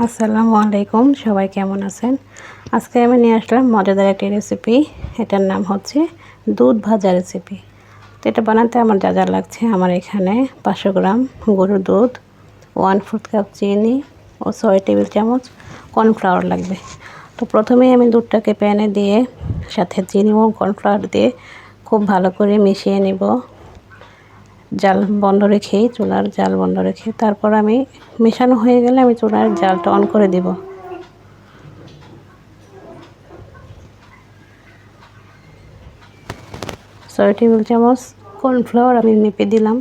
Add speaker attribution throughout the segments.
Speaker 1: আসসালামু আলাইকুম, সবাই কেমন আছেন? আজকে আমি নিয়ে আসলাম মজাদার একটি রেসিপি। এটার নাম হচ্ছে দুধ ভাজা রেসিপি। তো এটা বানাতে আমার যা যা লাগছে, আমার এখানে 500 গ্রাম গরুর দুধ, 1/4 কাপ চিনি ও 6 টেবিল চামচ কর্নফ্লাওয়ার লাগবে। তো প্রথমেই আমি দুধটাকে প্যানে দিয়ে সাথে চিনি ও কর্নফ্লাওয়ার দিয়ে খুব ভালো করে মিশিয়ে নিব। জাল বন্ধ রেখেই, চুলার জাল বন্ধ রেখে তারপর আমি মেশানো হয়ে গেলে আমি চুলার জালটা অন করে দিব। 6 টেবিল চামচ কর্নফ্লাওয়ার আমি মেপে দিলাম।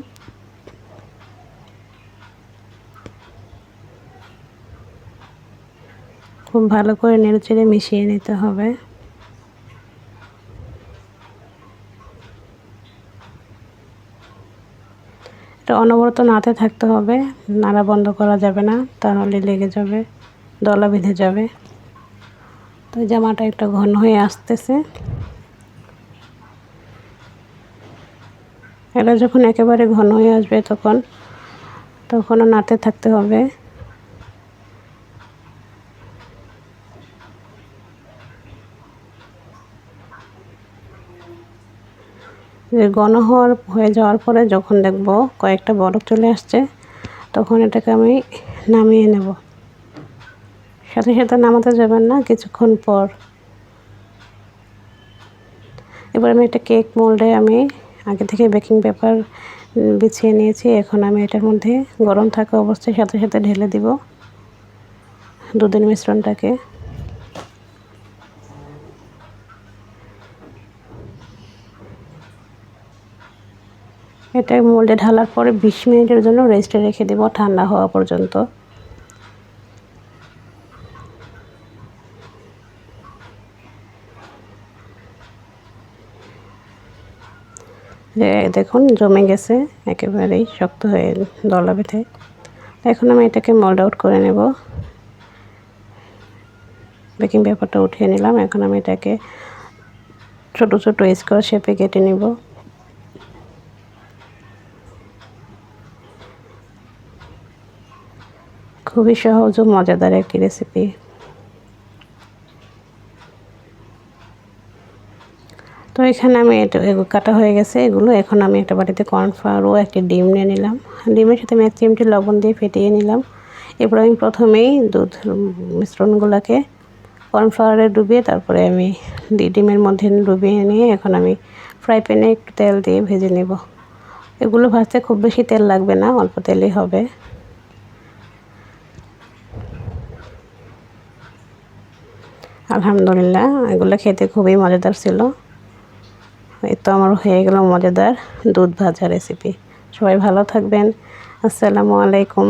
Speaker 1: খুব ভালো করে নেড়েচেড়ে মিশিয়ে নিতে হবে। এটা অনবরত নাড়তে থাকতে হবে, নাড়া বন্ধ করা যাবে না, তাহলে লেগে যাবে, দলা বেঁধে যাবে। তো জামাটা একটা ঘন হয়ে আসতেছে। এটা যখন একেবারে ঘন হয়ে আসবে তখনও নাড়তে থাকতে হবে। ঘন হয়ে যাওয়ার পরে যখন দেখব কয়েকটা বলক চলে আসছে, তখন এটাকে আমি নামিয়ে নেব। সাথে সাথে নামাতে যাবেন না, কিছুক্ষণ পর। এবার আমি একটা কেক মোল্ডে আমি আগে থেকে বেকিং পেপার বিছিয়ে নিয়েছি। এখন আমি এটার মধ্যে গরম থাকা অবস্থায় সাথে সাথে ঢেলে দিব দুধের মিশ্রণটাকে। এটা মোল্ডে ঢালার পরে 20 মিনিটের জন্য রেস্টে রেখে দেব, ঠান্ডা হওয়া পর্যন্ত। দেখুন জমে গেছে, একেবারেই শক্ত হয়ে দলা বেঁধে। এখন আমি এটাকে মোল্ড আউট করে নেব। বেকিং পেপারটা উঠিয়ে নিলাম। এখন আমি এটাকে ছোট ছোট স্কোয়ার শেপে কেটে নেব। খুবই সহজ ও মজাদার একটি রেসিপি। তো এখানে আমি কাটা হয়ে গেছে এগুলো। এখন আমি একটা বাটিতে কর্নফ্লাওয়ার ও একটি ডিম নিয়ে নিলাম। ডিমের সাথে আমি 1 চিমটি লবণ দিয়ে ফেটিয়ে নিলাম। এরপর আমি প্রথমেই দুধ মিশ্রণগুলোকে কর্নফ্লাওয়ারে ডুবিয়ে তারপরে আমি ডিমের মধ্যে ডুবিয়ে নিয়ে এখন আমি ফ্রাই প্যানে একটু তেল দিয়ে ভেজে নেব। এগুলো ভাজতে খুব বেশি তেল লাগবে না, অল্প তেলেই হবে। আলহামদুলিল্লাহ, এগুলো খেতে খুবই মজাদার ছিল। এই তো আমার হয়ে গেল মজাদার দুধ ভাজা রেসিপি। সবাই ভালো থাকবেন। আসসালামু আলাইকুম।